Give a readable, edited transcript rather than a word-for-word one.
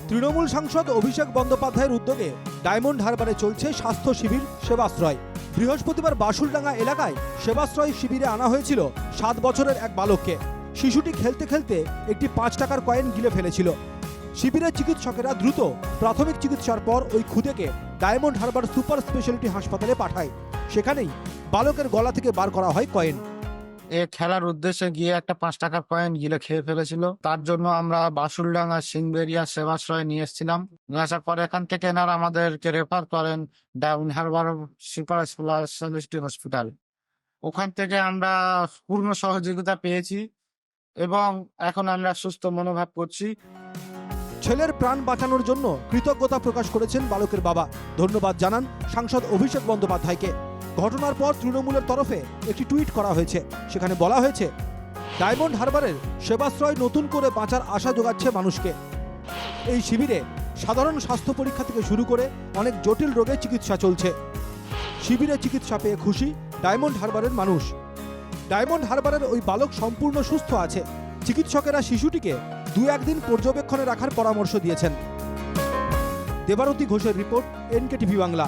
তৃণমূল সাংসদ অভিষেক বন্দ্যোপাধ্যায়ের উদ্যোগে ডায়মন্ড হারবারে চলছে স্বাস্থ্য শিবির সেবাশ্রয়। বৃহস্পতিবার বাসুলডাঙ্গা এলাকায় সেবাশ্রয় শিবিরে আনা হয়েছিল 7 বছরের এক বালককে। শিশুটি খেলতে খেলতে একটি 5 টাকার কয়েন গিলে ফেলেছিল। শিবিরের চিকিৎসকেরা দ্রুত প্রাথমিক চিকিৎসার পর ওই খুদেকে ডায়মন্ড হারবার সুপার স্পেশালিটি হাসপাতালে পাঠায়। সেখানেই বালকের গলা থেকে বার করা হয় কয়েন। এ খেলার উদ্দেশ্যে গিয়ে একটা 5 টাকার কয়েন গিলে খেয়ে ফেলেছিল। তার জন্য আমরা বাসুলডাঙ্গা সিংবেরিয়া সেবাশ্রয়ে নিয়ে এসেছিলাম। নিয়ে আসার পরে এখান থেকে এনারা আমাদেরকে রেফার করেন diamond Harbour super speciality hospital. ওখান থেকে আমরা পূর্ণ সহযোগিতা পেয়েছি এবং এখন আমরা সুস্থ মনোভাব করছি। ছেলের প্রাণ বাঁচানোর জন্য কৃতজ্ঞতা প্রকাশ করেছেন বালকের বাবা। ধন্যবাদ জানান সাংসদ অভিষেক বন্দ্যোপাধ্যায়কে। ঘটনার পর তৃণমূলের তরফে একটি টুইট করা হয়েছে। সেখানে বলা হয়েছে, ডায়মন্ড হারবারের সেবাশ্রয় নতুন করে বাঁচার আশা যোগাচ্ছে মানুষকে। এই শিবিরে সাধারণ স্বাস্থ্য পরীক্ষা থেকে শুরু করে অনেক জটিল রোগের চিকিৎসা চলছে। শিবিরে চিকিৎসা পেয়ে খুশি ডায়মন্ড হারবারের মানুষ। ডায়মন্ড হারবারের ওই বালক সম্পূর্ণ সুস্থ আছে। চিকিৎসকেরা শিশুটিকে 2-1 দিন পর্যবেক্ষণে রাখার পরামর্শ দিয়েছেন। দেবারতী ঘোষের রিপোর্ট, NK টিভি বাংলা।